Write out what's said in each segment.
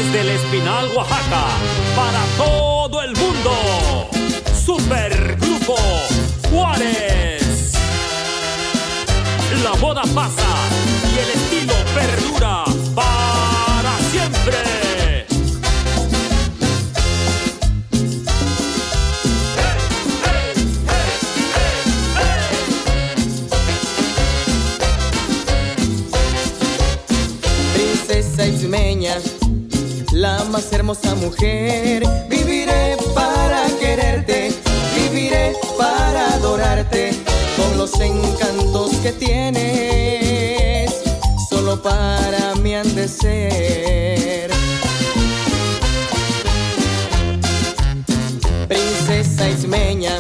Desde El Espinal, Oaxaca, para todo el mundo, Supergrupo Juárez. La moda pasa y el estilo perdura para siempre. Princesa ismeña, la más hermosa mujer, viviré para quererte, viviré para adorarte, con los encantos que tienes, solo para mí han de ser. Princesa ismeña,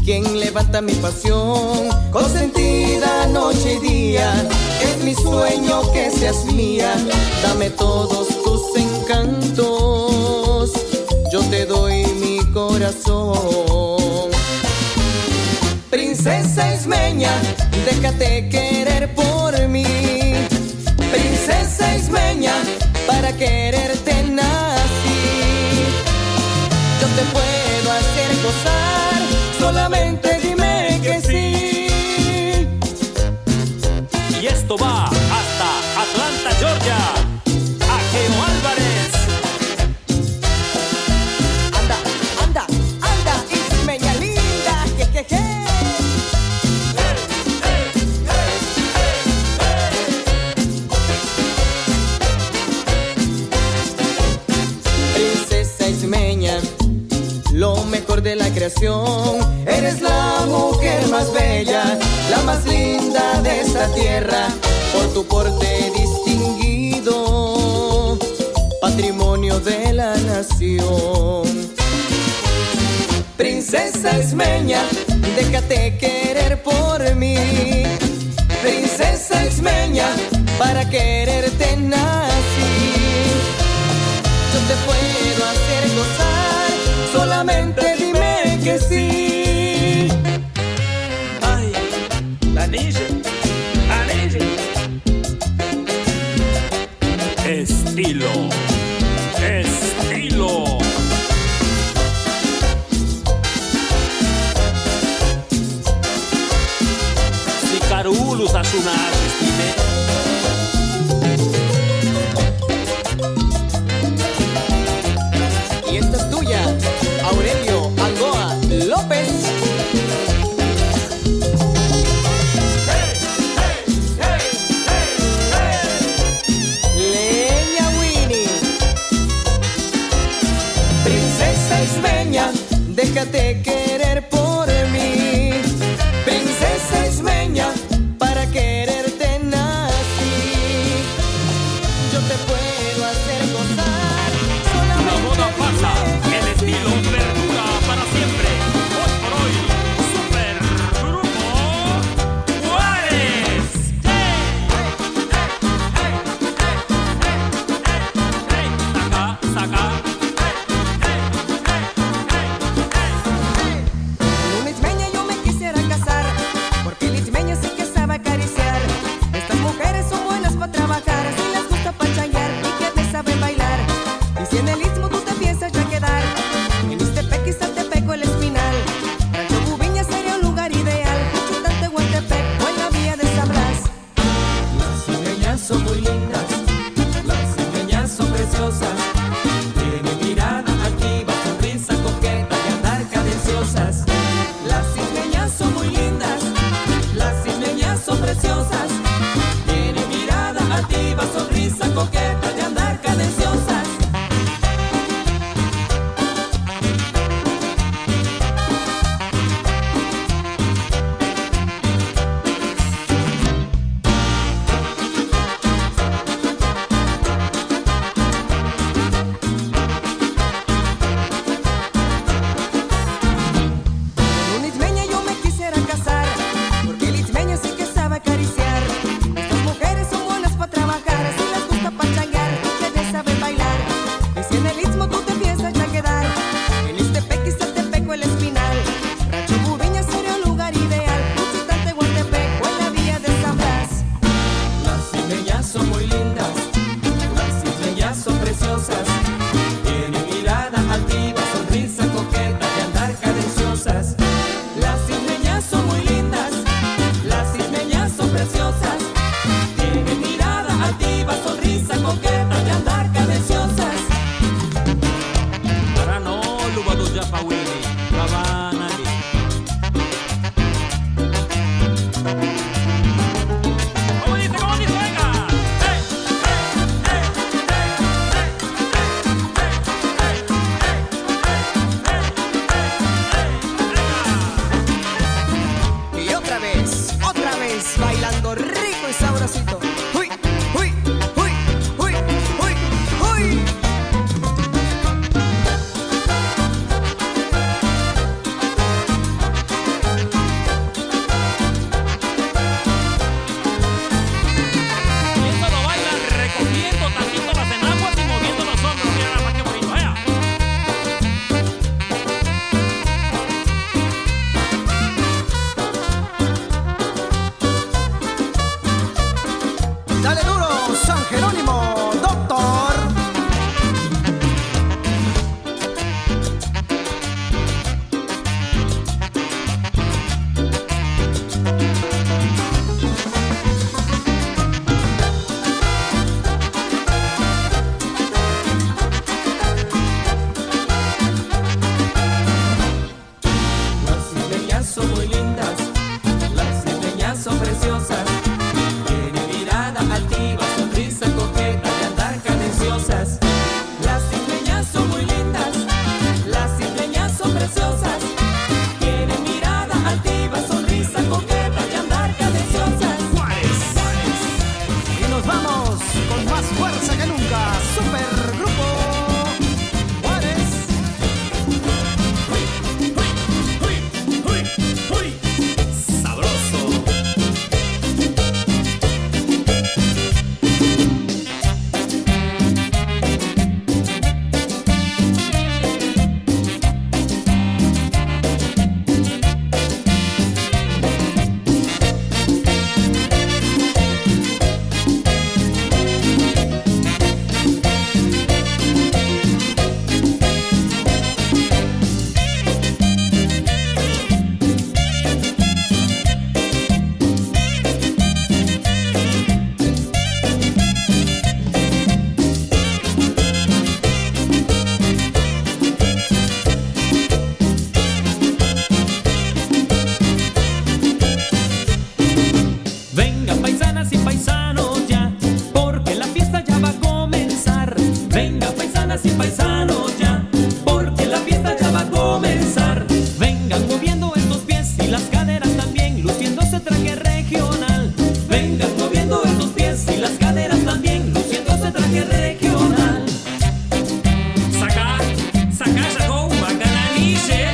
quien levanta mi pasión, consentida noche y día, es mi sueño que seas mía, dame todos tus encantos, yo te doy mi corazón. Princesa ismeña, déjate querer por mí, princesa ismeña, para quererte nací, yo te puedo hacer gozar, solamente dime que sí. Y esto va hasta Atlanta, Georgia. Akeo Álvarez. Anda, anda, anda, ismeña linda, jejeje. Princesa ismeña, lo mejor de la creación, eres la mujer más bella, la más linda de esta tierra, por tu porte distinguido, patrimonio de la nación. Princesa ismeña, déjate querer por mí, princesa ismeña, para quererte nací, yo te puedo hacer gozar, solamente dime que sí. Ay, anillo. Estilo. Si Carulus Asunas, Y esta es tuya, Aurelio Algoa López. Leña Winnie. Princesa ismeña, déjate querer por mí, princesa ismeña, para quererte nací, yo te puedo hacer gozar, la moda pasa, solamente el estilo perdura para siempre. Hoy por hoy, Supergrupo Juárez. Saca. Con una ismeña yo me quisiera casar, porque la ismeña sí que sabe acariciar. Estas mujeres son buenas para trabajar, si les gusta pachanguear y que te saben bailar. Y si en el istmo tú te piensas ya quedar, en Ixtepec y Saltepec o El Espinal, Rancho Bubiña sería un lugar ideal, Juchitán, Tehuantepec o en la vía de San Blas. Las ismeñas son muy lindas, las ismeñas son preciosas, tienen mirada altiva, sonrisa coqueta y andar cadenciosas. Las ismeñas son muy lindas, las ismeñas son preciosas, tienen mirada altiva, sonrisa coqueta y andar cadenciosas. Con una ismeña yo me quisiera casar, porque el ismeño sí que sabe acariciar. Estas mujeres son buenas para trabajar, si les gusta pachanguear y que les saben bailar. Y si en el istmo tú te piensas ya quedar, en Ixtepec y Saltepec o El Espinal, Rancho Bubiña sería un lugar ideal, Juchitán, Tehuantepec o en la vía de San Blas. Las ismeñas son muy lindas, las ismeñas son preciosas, San Jerónimo, doctor. Las isleñas son muy lindas, las isleñas son preciosas. Tiene mirada altiva, sonrisa coqueta de andar cadenciosas. Las isleñas son muy lindas, las isleñas son preciosas. Tiene mirada altiva, sonrisa coqueta de andar cadenciosas. Y nos vamos con más fuerza que nunca. Supergrupo Juárez. Sabroso. Vengan paisanas y paisanos ya, porque la fiesta ya va a comenzar. Vengan paisanas y paisanos ya, porque la fiesta ya va a comenzar. Vengan moviendo estos pies y las caderas también, luciéndose traje regional. Vengan moviendo estos pies y las caderas también, luciéndose traje regional. Saca, saca esa goma, canalice.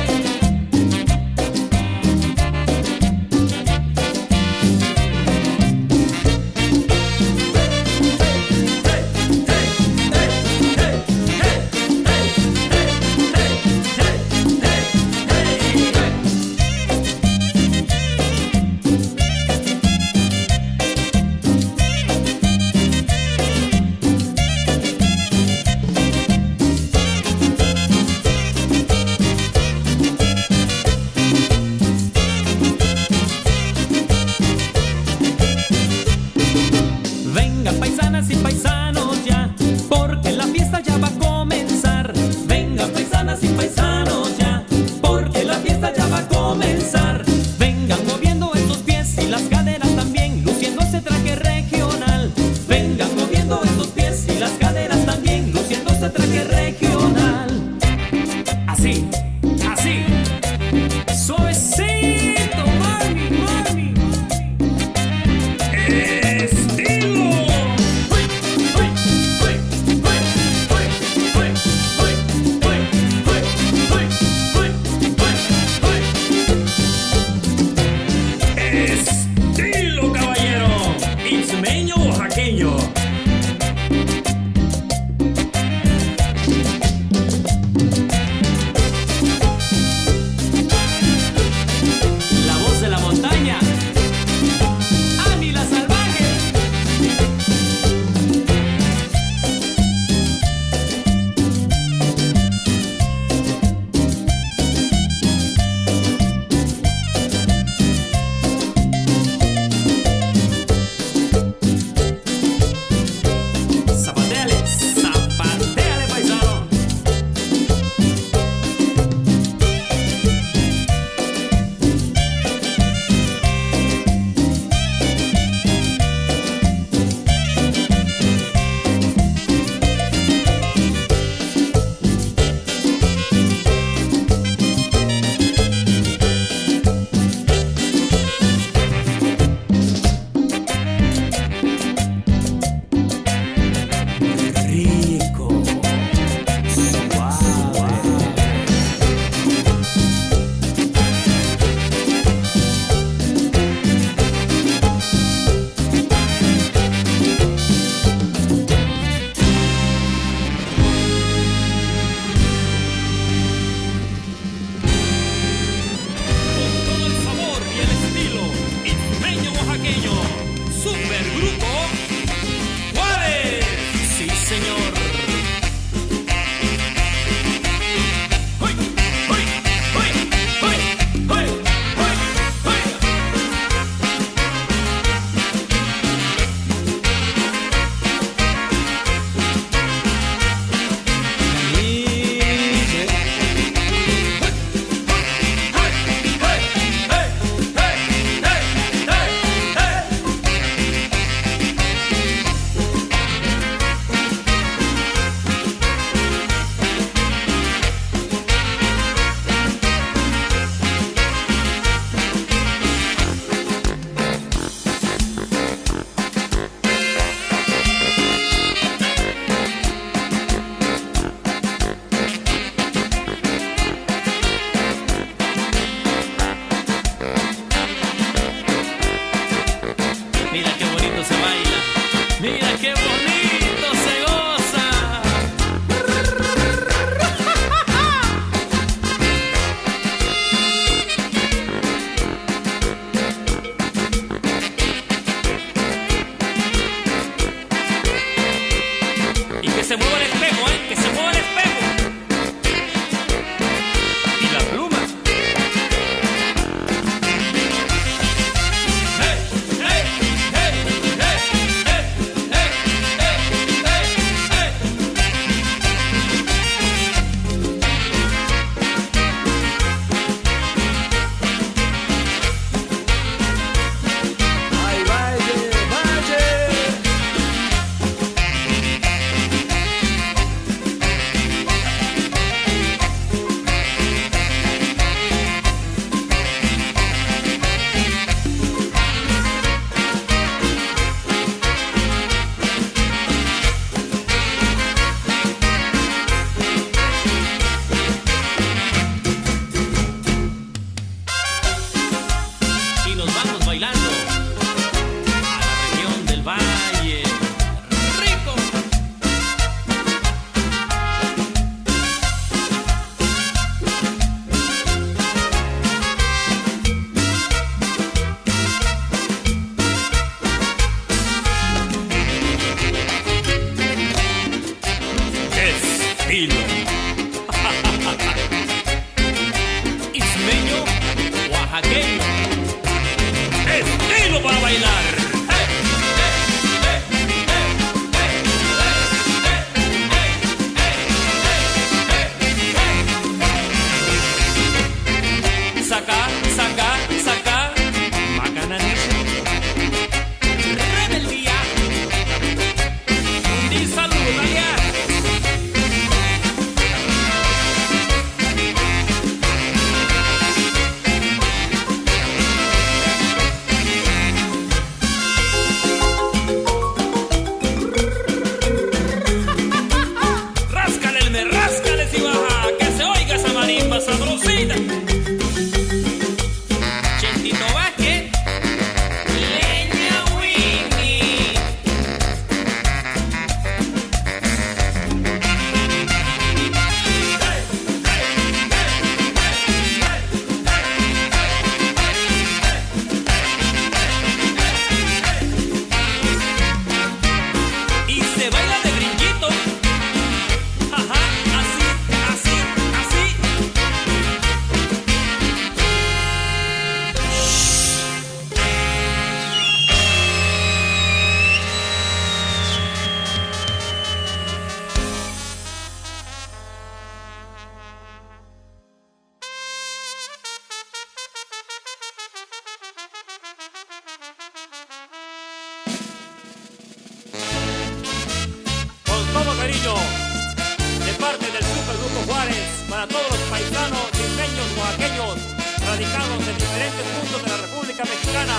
se mueva el espejo, que se mueva el espejo. Y la pluma. Ismeño, oaxaqueño, estilo para bailar. Saca, saca, saca, Macananiche, rebeldía, y salud, allá. Sabrosita. Chentito Vázquez, leña Winnie. Y se baila de gringuito. Ajá, así, así, así. Con todo cariño, de parte del Supergrupo Juárez, para todos los paisanos, ismeños, oaxaqueños, radicados en diferentes puntos de la República Mexicana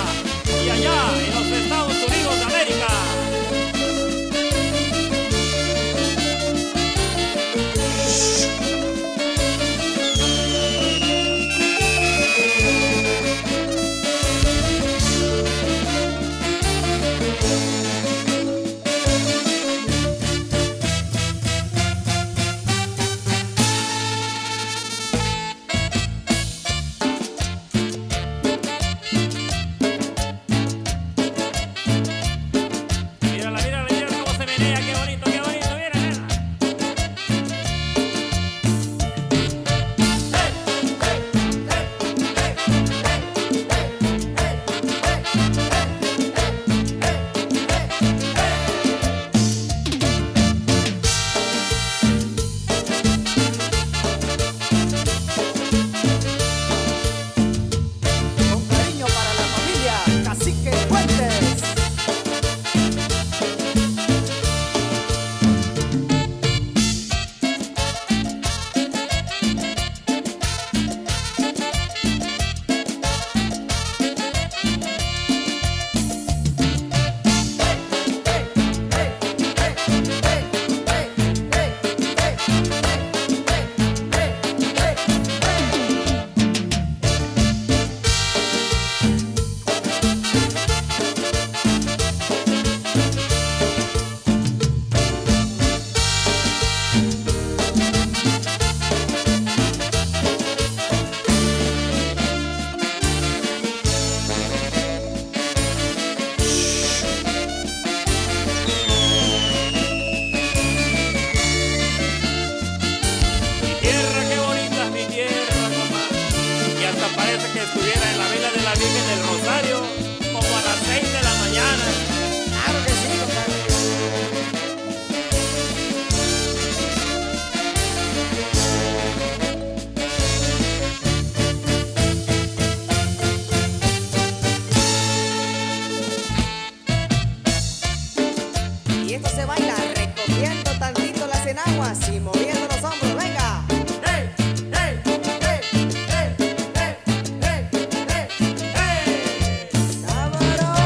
y allá en los Estados Unidos de América. Moviendo tantito las enaguas y moviendo los hombros, venga. ¡Hey! ¡Hey! ¡Hey! ¡Hey! ¡Hey! ¡Hey! ¡Hey! ¡Hey! ¡Sabrosito!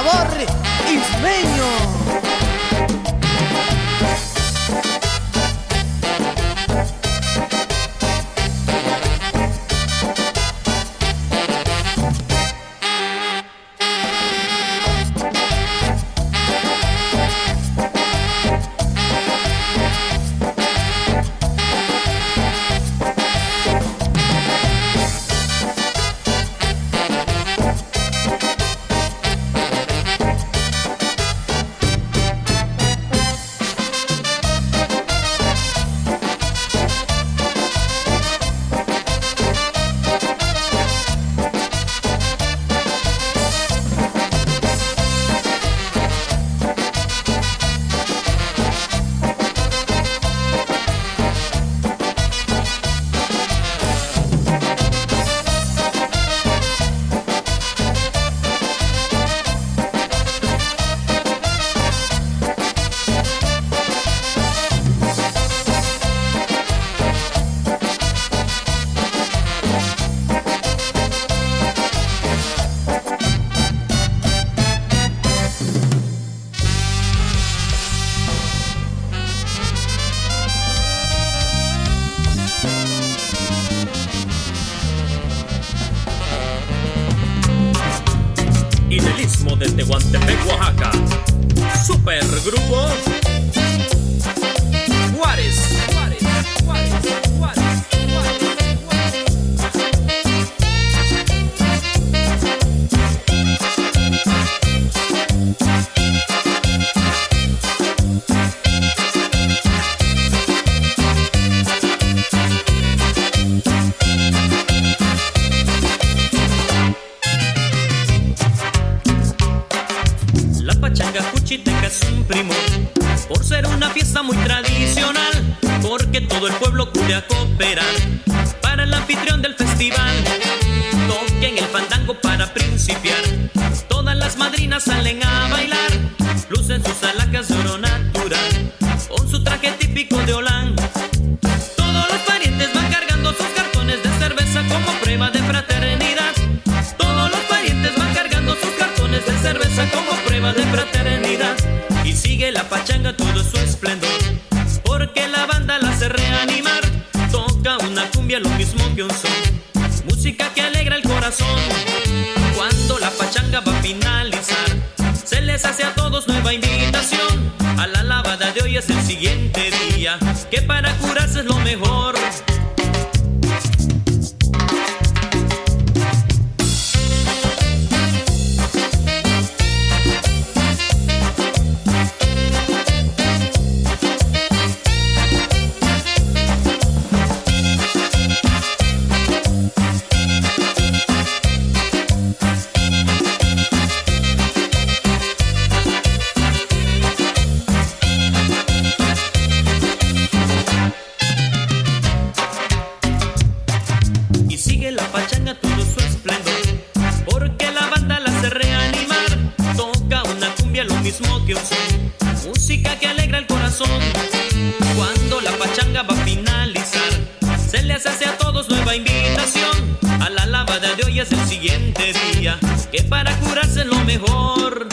sabor ismeño. Y del istmo de Tehuantepec, Oaxaca, Supergrupo Juárez. La pachanga cuchiteca es un primor, por ser una fiesta muy tradicional, porque todo el pueblo acude a cooperar para el anfitrión del festival. Toquen el fandango para principiar, todas las madrinas salen a bailar, lucen sus alhajas de oro natural, con su traje típico de Holán. Todos los parientes van cargando sus cartones de cerveza como prueba de fraternidad. Todos los parientes van cargando sus cartones de cerveza como prueba de fraternidad. Y sigue la pachanga todo su esplendor, porque la banda la hace reanimar. Toca una cumbia lo mismo que un son, música que alegra el corazón. Cuando la pachanga va a finalizar, se les hace a todos nueva invitación. A la lavada de hoy es el siguiente día, que para curarse es lo mejor. La pachanga todo su esplendor, porque la banda la hace reanimar. Toca una cumbia lo mismo que un son, música que alegra el corazón. Cuando la pachanga va a finalizar, se les hace a todos nueva invitación. A la lavada de hoy es el siguiente día, que para curarse es lo mejor.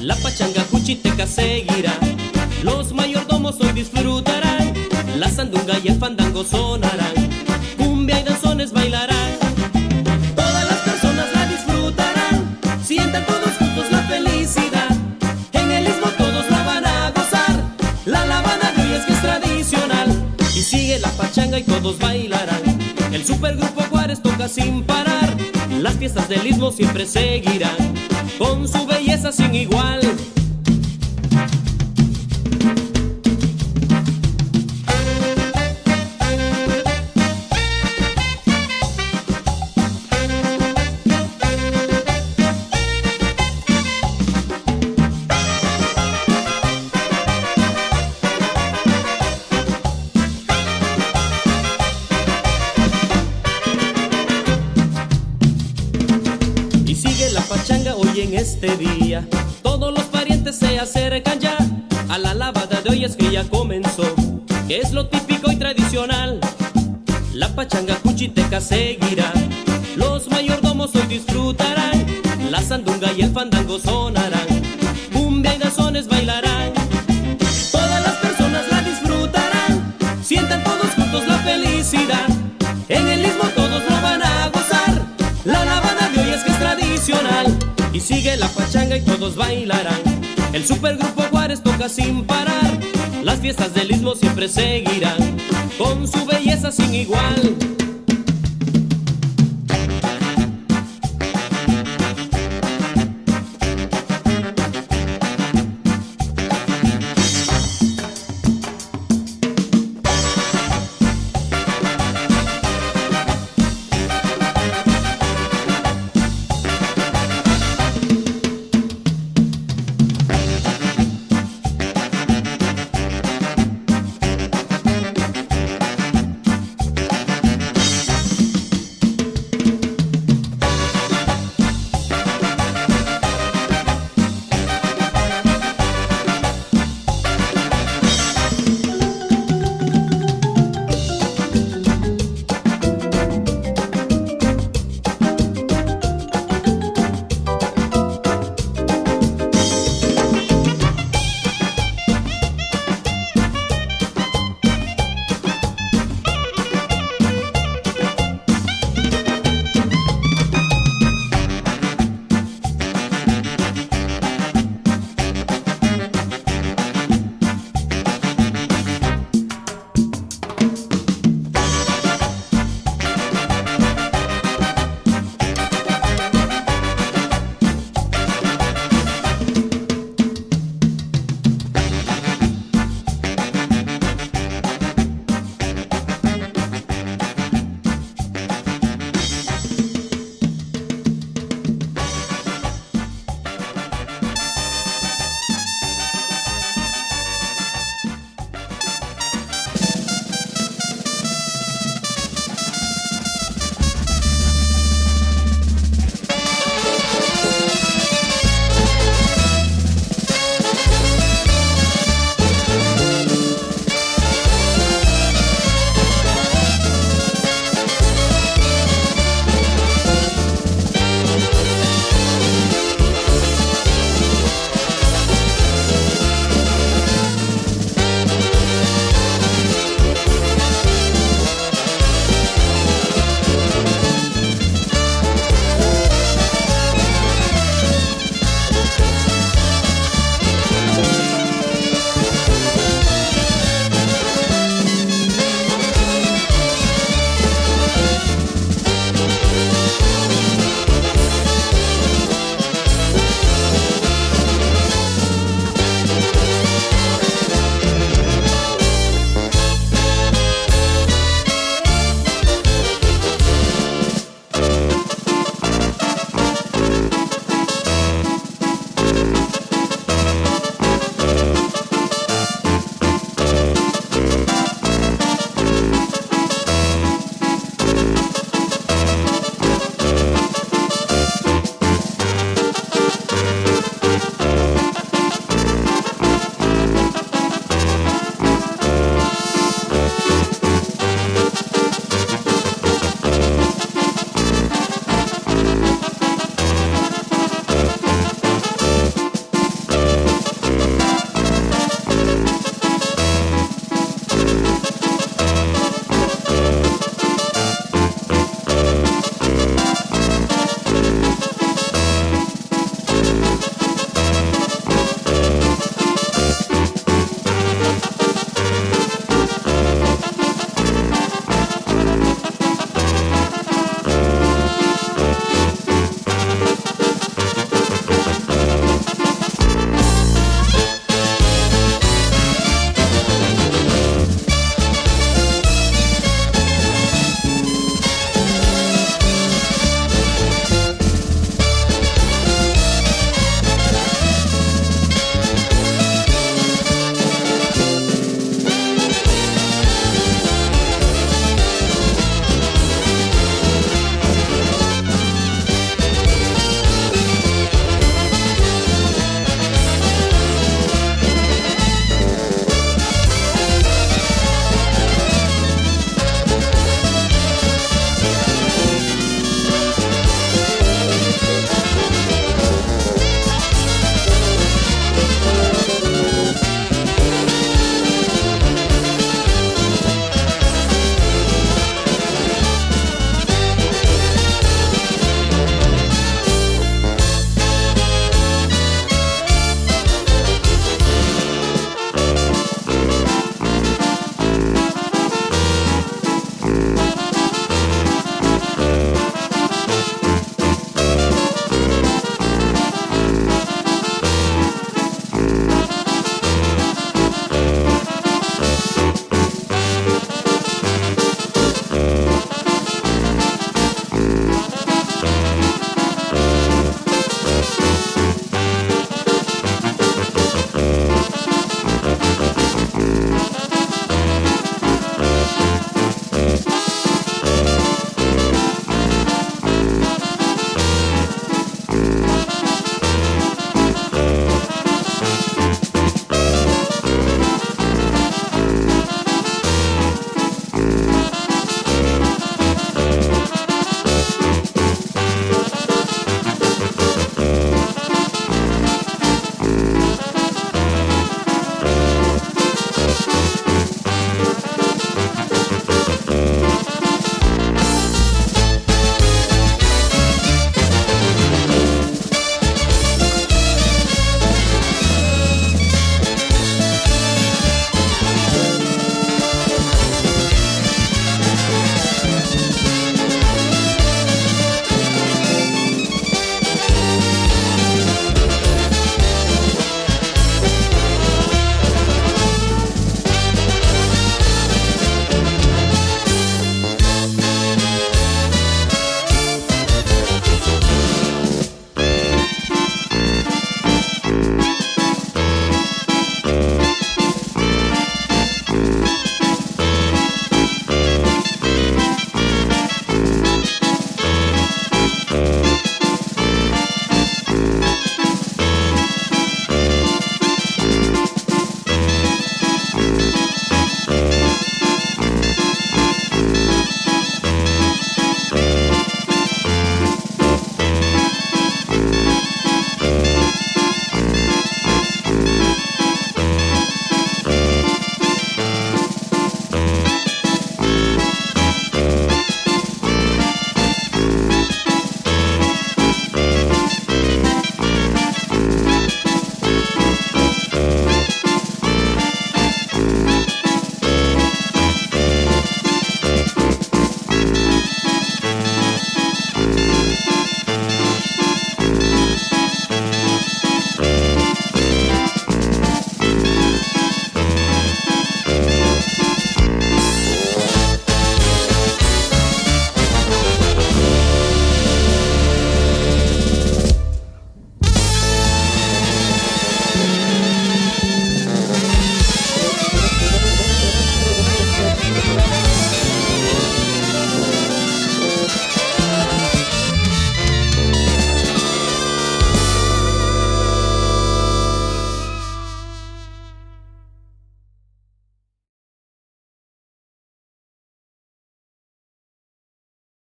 La pachanga cuchiteca seguirá, los mayordomos hoy disfrutarán, la sandunga y el fandango sonarán, cumbia y danzones bailarán. Todas las personas la disfrutarán, sientan todos juntos la felicidad, en el istmo todos la van a gozar, la lavada de hoy es que es tradicional. Y sigue la pachanga y todos bailarán, el supergrupo Juárez toca sin parar, las fiestas del istmo siempre seguirán, con su belleza sin igual. Y sigue la pachanga hoy en este día, todos los parientes se acercan ya, a la lavada de hoy es que ya comenzó, que es lo típico y tradicional. La pachanga cuchiteca seguirá, los mayordomos hoy disfrutarán, la sandunga y el fandango sonarán, cumbia y danzones bailarán. Todas las personas la disfrutarán, sientan todos juntos la felicidad, en el istmo todos lo van a gozar, la lavada de hoy es que es tradicional. Y sigue la pachanga y todos bailarán, el supergrupo Juárez toca sin parar, las fiestas del istmo siempre seguirán, con su belleza sin igual.